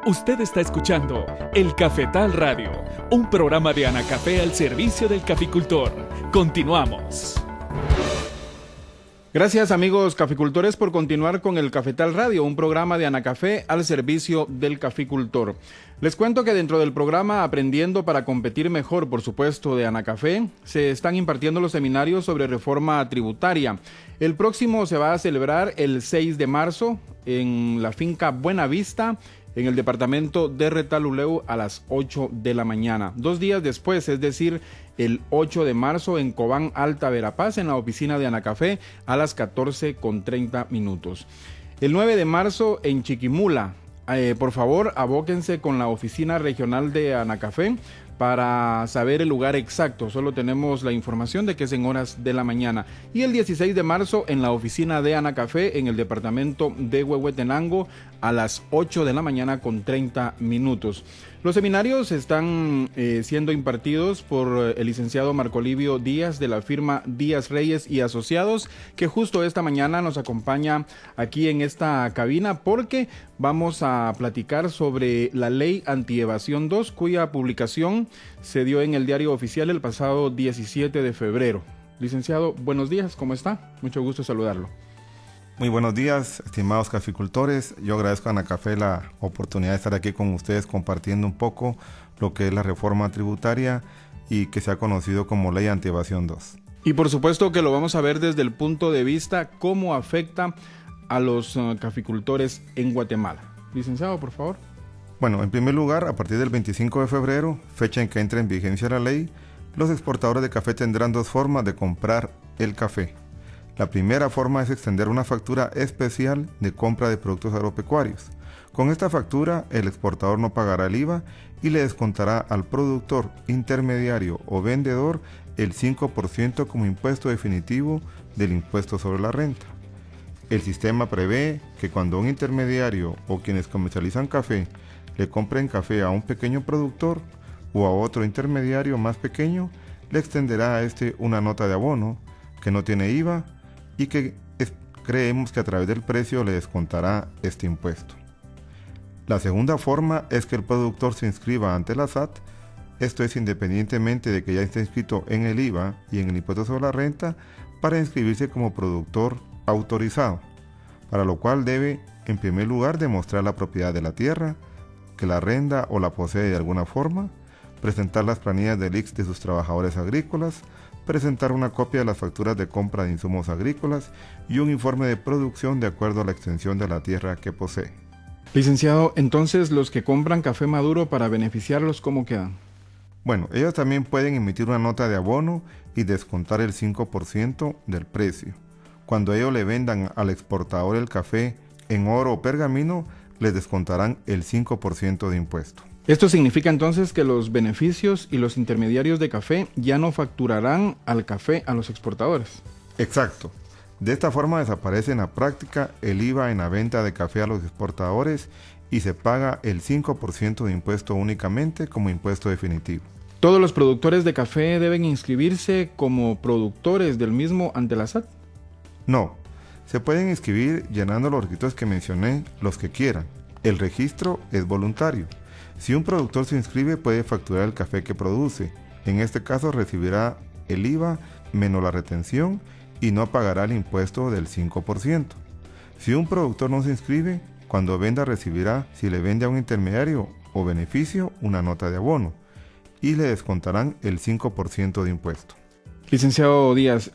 Usted está escuchando El Cafetal Radio, un programa de Anacafé al servicio del caficultor. Continuamos. Gracias, amigos caficultores, por continuar con El Cafetal Radio, un programa de Anacafé al servicio del caficultor. Les cuento que dentro del programa Aprendiendo para Competir Mejor, por supuesto, de Anacafé, se están impartiendo los seminarios sobre reforma tributaria. El próximo se va a celebrar el 6 de marzo en la finca Buenavista, en el departamento de Retalhuleu, a las 8 de la mañana. 2 días después, es decir, el 8 de marzo en Cobán Alta, Verapaz, en la oficina de Anacafé, a las 14:30. El 9 de marzo en Chiquimula. Por favor, abóquense con la oficina regional de Anacafé para saber el lugar exacto. Solo tenemos la información de que es en horas de la mañana. Y el 16 de marzo en la oficina de Anacafé, en el departamento de Huehuetenango, a las 8 de la mañana con 30 minutos. Los seminarios están siendo impartidos por el licenciado Marco Livio Díaz, de la firma Díaz Reyes y Asociados, que justo esta mañana nos acompaña aquí en esta cabina porque vamos a platicar sobre la Ley Antievasión 2, cuya publicación se dio en el Diario Oficial el pasado 17 de febrero. Licenciado, buenos días, ¿cómo está? Mucho gusto saludarlo. Muy buenos días, estimados caficultores. Yo agradezco a Anacafé la oportunidad de estar aquí con ustedes compartiendo un poco lo que es la reforma tributaria y que se ha conocido como Ley Antievasión 2. Y por supuesto que lo vamos a ver desde el punto de vista cómo afecta a los caficultores en Guatemala. Licenciado, por favor. Bueno, en primer lugar, a partir del 25 de febrero, fecha en que entra en vigencia la ley, los exportadores de café tendrán 2 formas de comprar el café. La primera forma es extender una factura especial de compra de productos agropecuarios. Con esta factura, el exportador no pagará el IVA y le descontará al productor, intermediario o vendedor el 5% como impuesto definitivo del impuesto sobre la renta. El sistema prevé que cuando un intermediario o quienes comercializan café le compren café a un pequeño productor o a otro intermediario más pequeño, le extenderá a este una nota de abono que no tiene IVA y que creemos que a través del precio le descontará este impuesto. La segunda forma es que el productor se inscriba ante la SAT, esto es independientemente de que ya esté inscrito en el IVA y en el impuesto sobre la renta, para inscribirse como productor autorizado, para lo cual debe, en primer lugar, demostrar la propiedad de la tierra, que la arrenda o la posee de alguna forma, presentar las planillas del IX de sus trabajadores agrícolas, presentar una copia de las facturas de compra de insumos agrícolas y un informe de producción de acuerdo a la extensión de la tierra que posee. Licenciado, entonces los que compran café maduro para beneficiarlos, ¿cómo quedan? Bueno, ellos también pueden emitir una nota de abono y descontar el 5% del precio. Cuando ellos le vendan al exportador el café en oro o pergamino, les descontarán el 5% de impuesto. Esto significa entonces que los beneficios y los intermediarios de café ya no facturarán al café a los exportadores. Exacto. De esta forma desaparece en la práctica el IVA en la venta de café a los exportadores y se paga el 5% de impuesto únicamente como impuesto definitivo. ¿Todos los productores de café deben inscribirse como productores del mismo ante la SAT? No, se pueden inscribir llenando los requisitos que mencioné, los que quieran. El registro es voluntario. Si un productor se inscribe, puede facturar el café que produce. En este caso recibirá el IVA menos la retención y no pagará el impuesto del 5%. Si un productor no se inscribe, cuando venda recibirá, si le vende a un intermediario o beneficio, una nota de abono y le descontarán el 5% de impuesto. Licenciado Díaz,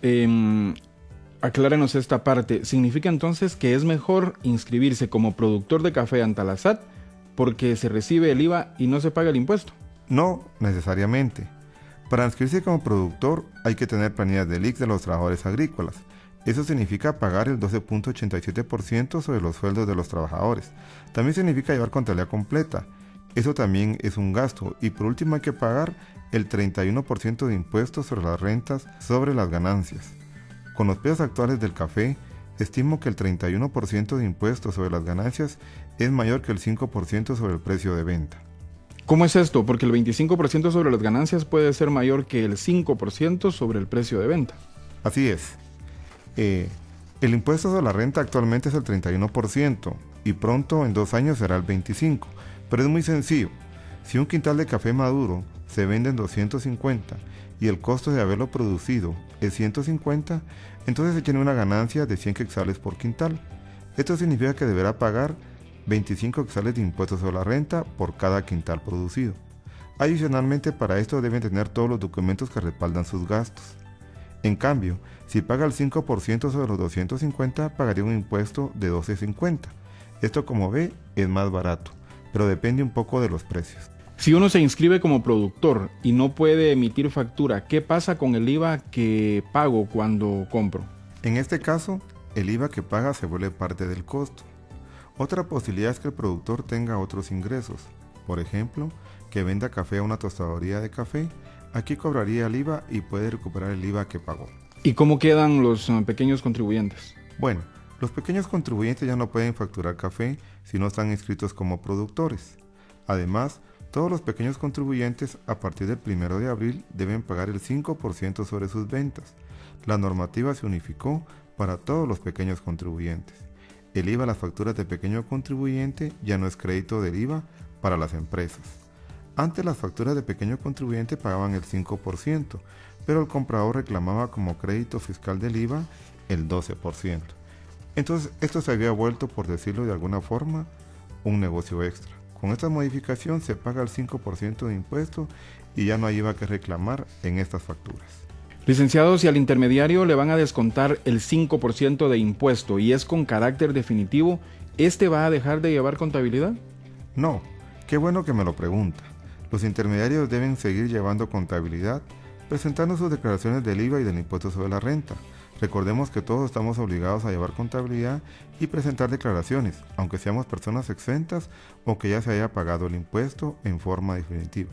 aclárenos esta parte. ¿Significa entonces que es mejor inscribirse como productor de café ante la SAT porque se recibe el IVA y no se paga el impuesto? No necesariamente. Para inscribirse como productor hay que tener planillas del IX de los trabajadores agrícolas. Eso significa pagar el 12.87% sobre los sueldos de los trabajadores. También significa llevar contabilidad completa. Eso también es un gasto. Y por último hay que pagar el 31% de impuestos sobre las rentas sobre las ganancias. Con los precios actuales del café, estimo que el 31% de impuestos sobre las ganancias es mayor que el 5% sobre el precio de venta. ¿Cómo es esto? Porque el 25% sobre las ganancias puede ser mayor que el 5% sobre el precio de venta. Así es. El impuesto sobre la renta actualmente es el 31% y pronto en 2 años será el 25%, pero es muy sencillo. Si un quintal de café maduro se vende en 250 y el costo de haberlo producido es 150, entonces se tiene una ganancia de 100 quetzales por quintal. Esto significa que deberá pagar 25 quetzales de impuestos sobre la renta por cada quintal producido. Adicionalmente, para esto deben tener todos los documentos que respaldan sus gastos. En cambio, si paga el 5% sobre los 250, pagaría un impuesto de 12.50. Esto, como ve, es más barato, pero depende un poco de los precios. Si uno se inscribe como productor y no puede emitir factura, ¿qué pasa con el IVA que pago cuando compro? En este caso, el IVA que paga se vuelve parte del costo. Otra posibilidad es que el productor tenga otros ingresos. Por ejemplo, que venda café a una tostadoría de café. Aquí cobraría el IVA y puede recuperar el IVA que pagó. ¿Y cómo quedan los pequeños contribuyentes? Bueno, los pequeños contribuyentes ya no pueden facturar café si no están inscritos como productores. Además, todos los pequeños contribuyentes a partir del 1 de abril deben pagar el 5% sobre sus ventas. La normativa se unificó para todos los pequeños contribuyentes. El IVA a las facturas de pequeño contribuyente ya no es crédito del IVA para las empresas. Antes las facturas de pequeño contribuyente pagaban el 5%, pero el comprador reclamaba como crédito fiscal del IVA el 12%. Entonces esto se había vuelto, por decirlo de alguna forma, un negocio extra. Con esta modificación se paga el 5% de impuesto y ya no hay IVA que reclamar en estas facturas. Licenciado, si al intermediario le van a descontar el 5% de impuesto y es con carácter definitivo, ¿este va a dejar de llevar contabilidad? No, qué bueno que me lo pregunta. Los intermediarios deben seguir llevando contabilidad, presentando sus declaraciones del IVA y del impuesto sobre la renta. Recordemos que todos estamos obligados a llevar contabilidad y presentar declaraciones, aunque seamos personas exentas o que ya se haya pagado el impuesto en forma definitiva.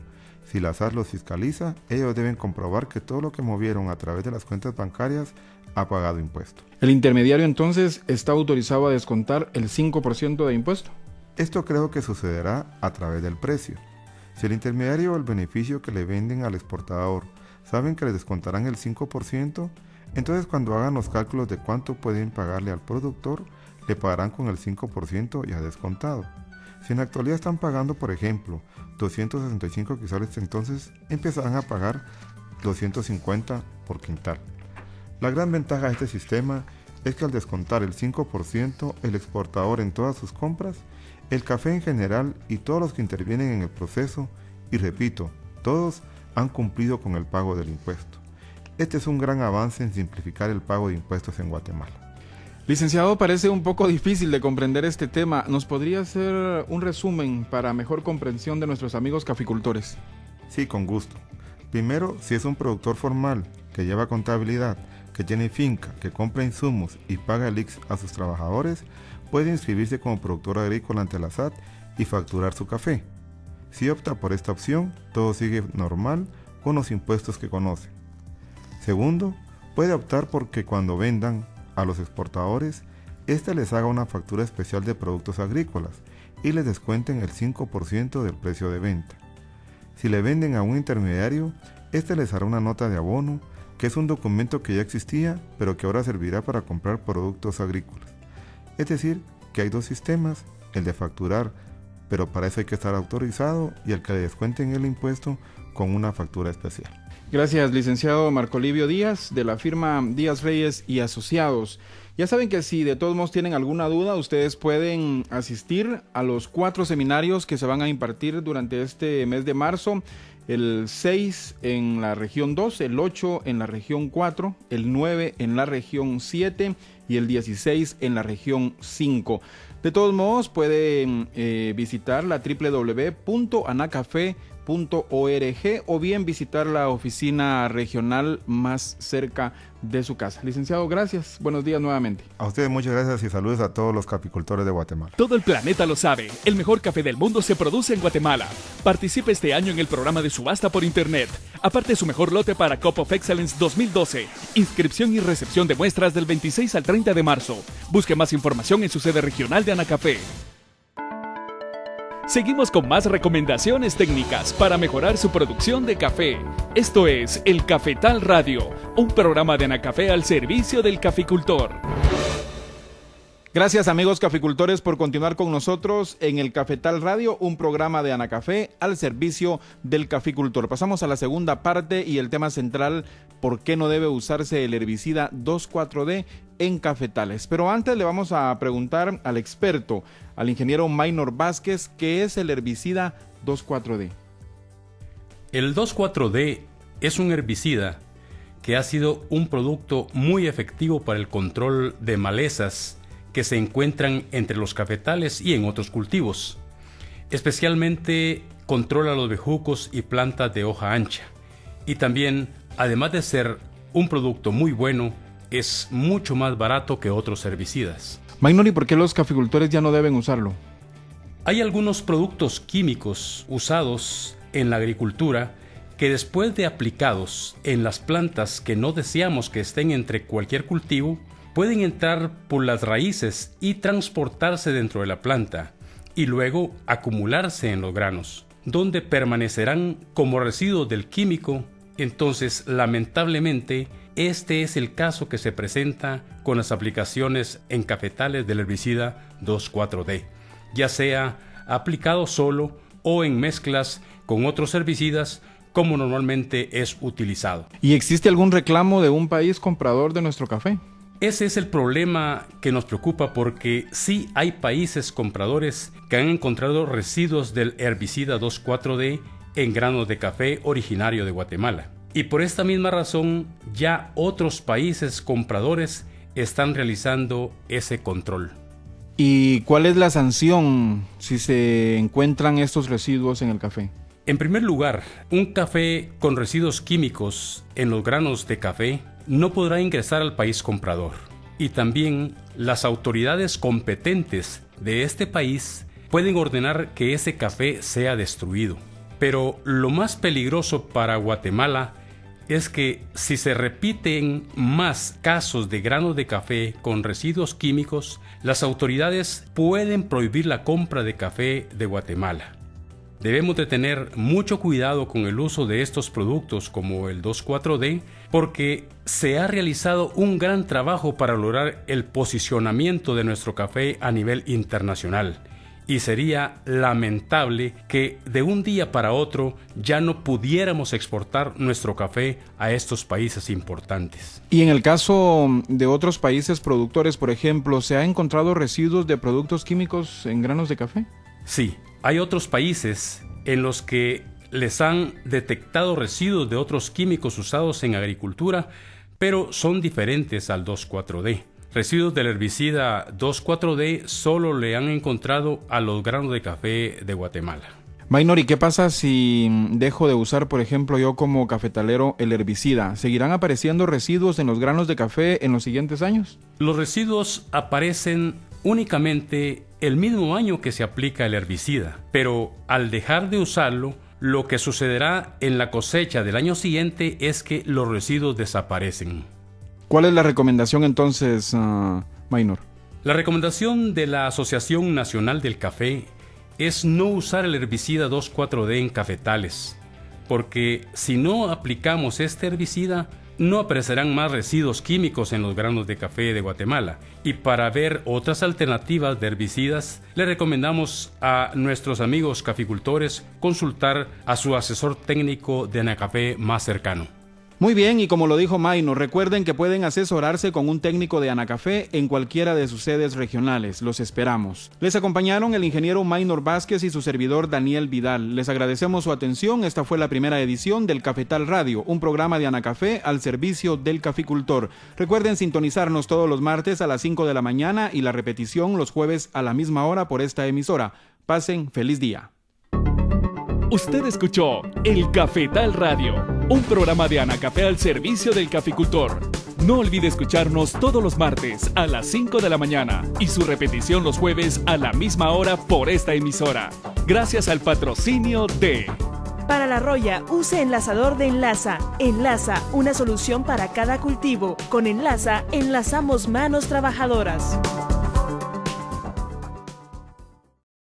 Si la SAT los fiscaliza, ellos deben comprobar que todo lo que movieron a través de las cuentas bancarias ha pagado impuesto. ¿El intermediario entonces está autorizado a descontar el 5% de impuesto? Esto creo que sucederá a través del precio. Si el intermediario o el beneficio que le venden al exportador saben que le descontarán el 5%, entonces cuando hagan los cálculos de cuánto pueden pagarle al productor, le pagarán con el 5% ya descontado. Si en la actualidad están pagando, por ejemplo, 265 quetzales, entonces empezarán a pagar 250 por quintal. La gran ventaja de este sistema es que al descontar el 5% el exportador en todas sus compras, el café en general y todos los que intervienen en el proceso, y repito, todos han cumplido con el pago del impuesto. Este es un gran avance en simplificar el pago de impuestos en Guatemala. Licenciado, parece un poco difícil de comprender este tema. ¿Nos podría hacer un resumen para mejor comprensión de nuestros amigos caficultores? Sí, con gusto. Primero, si es un productor formal que lleva contabilidad, que tiene finca, que compra insumos y paga el IX a sus trabajadores, puede inscribirse como productor agrícola ante la SAT y facturar su café. Si opta por esta opción, todo sigue normal con los impuestos que conoce. Segundo, puede optar porque cuando vendan a los exportadores, éste les haga una factura especial de productos agrícolas y les descuenten el 5% del precio de venta. Si le venden a un intermediario, éste les hará una nota de abono, que es un documento que ya existía, pero que ahora servirá para comprar productos agrícolas. Es decir, que hay dos sistemas, el de facturar, pero para eso hay que estar autorizado, y el que le descuenten el impuesto con una factura especial. Gracias, licenciado Marco Livio Díaz, de la firma Díaz Reyes y Asociados. Ya saben que si de todos modos tienen alguna duda, ustedes pueden asistir a los 4 seminarios que se van a impartir durante este mes de marzo. El 6 en la región 2, el 8 en la región 4, el 9 en la región 7 y el 16 en la región 5. De todos modos, pueden visitar la www.anacafe.org o bien visitar la oficina regional más cerca de su casa. Licenciado, gracias. Buenos días nuevamente. A ustedes muchas gracias y saludos a todos los caficultores de Guatemala. Todo el planeta lo sabe. El mejor café del mundo se produce en Guatemala. Participe este año en el programa de subasta por internet. Aparte su mejor lote para Cup of Excellence 2012. Inscripción y recepción de muestras del 26 al 30 de marzo. Busque más información en su sede regional de Anacafé. Seguimos con más recomendaciones técnicas para mejorar su producción de café. Esto es El Cafetal Radio, un programa de Anacafé al servicio del caficultor. Gracias, amigos caficultores, por continuar con nosotros en el Cafetal Radio, un programa de Anacafé al servicio del caficultor. Pasamos a la segunda parte y el tema central: ¿por qué no debe usarse el herbicida 2,4-D en cafetales? Pero antes le vamos a preguntar al experto, al ingeniero Maynor Vázquez, ¿qué es el herbicida 2,4-D? El 2,4-D es un herbicida que ha sido un producto muy efectivo para el control de malezas que se encuentran entre los cafetales y en otros cultivos. Especialmente controla los bejucos y plantas de hoja ancha. Y también, además de ser un producto muy bueno, es mucho más barato que otros herbicidas. Maynor, ¿y por qué los caficultores ya no deben usarlo? Hay algunos productos químicos usados en la agricultura que, después de aplicados en las plantas que no deseamos que estén entre cualquier cultivo, pueden entrar por las raíces y transportarse dentro de la planta y luego acumularse en los granos, donde permanecerán como residuos del químico. Entonces, lamentablemente, este es el caso que se presenta con las aplicaciones en cafetales del herbicida 2,4-D, ya sea aplicado solo o en mezclas con otros herbicidas, como normalmente es utilizado. ¿Y existe algún reclamo de un país comprador de nuestro café? Ese es el problema que nos preocupa, porque sí hay países compradores que han encontrado residuos del herbicida 2,4-D en granos de café originario de Guatemala. Y por esta misma razón, ya otros países compradores están realizando ese control. ¿Y cuál es la sanción si se encuentran estos residuos en el café? En primer lugar, un café con residuos químicos en los granos de café no podrá ingresar al país comprador. Y también las autoridades competentes de este país pueden ordenar que ese café sea destruido. Pero lo más peligroso para Guatemala es que si se repiten más casos de granos de café con residuos químicos, las autoridades pueden prohibir la compra de café de Guatemala. Debemos de tener mucho cuidado con el uso de estos productos como el 2,4-D, porque se ha realizado un gran trabajo para lograr el posicionamiento de nuestro café a nivel internacional. Y sería lamentable que de un día para otro ya no pudiéramos exportar nuestro café a estos países importantes. Y en el caso de otros países productores, por ejemplo, ¿se ha encontrado residuos de productos químicos en granos de café? Sí, hay otros países en los que les han detectado residuos de otros químicos usados en agricultura, pero son diferentes al 2,4-D. Residuos del herbicida 2,4-D solo le han encontrado a los granos de café de Guatemala. Maynor, ¿y qué pasa si dejo de usar, por ejemplo, yo como cafetalero el herbicida? ¿Seguirán apareciendo residuos en los granos de café en los siguientes años? Los residuos aparecen únicamente el mismo año que se aplica el herbicida, pero al dejar de usarlo, lo que sucederá en la cosecha del año siguiente es que los residuos desaparecen. ¿Cuál es la recomendación entonces, Maynor? La recomendación de la Asociación Nacional del Café es no usar el herbicida 2,4-D en cafetales, porque si no aplicamos este herbicida, no aparecerán más residuos químicos en los granos de café de Guatemala. Y para ver otras alternativas de herbicidas, le recomendamos a nuestros amigos caficultores consultar a su asesor técnico de Anacafé más cercano. Muy bien, y como lo dijo Maynor, recuerden que pueden asesorarse con un técnico de Anacafé en cualquiera de sus sedes regionales. Los esperamos. Les acompañaron el ingeniero Maynor Vázquez y su servidor Daniel Vidal. Les agradecemos su atención. Esta fue la primera edición del Cafetal Radio, un programa de Anacafé al servicio del caficultor. Recuerden sintonizarnos todos los martes a las 5 de la mañana y la repetición los jueves a la misma hora por esta emisora. Pasen feliz día. Usted escuchó El Cafetal Radio, un programa de Anacafé al servicio del caficultor. No olvide escucharnos todos los martes a las 5 de la mañana y su repetición los jueves a la misma hora por esta emisora. Gracias al patrocinio de... Para la roya, use enlazador de Enlaza. Enlaza, una solución para cada cultivo. Con Enlaza, enlazamos manos trabajadoras.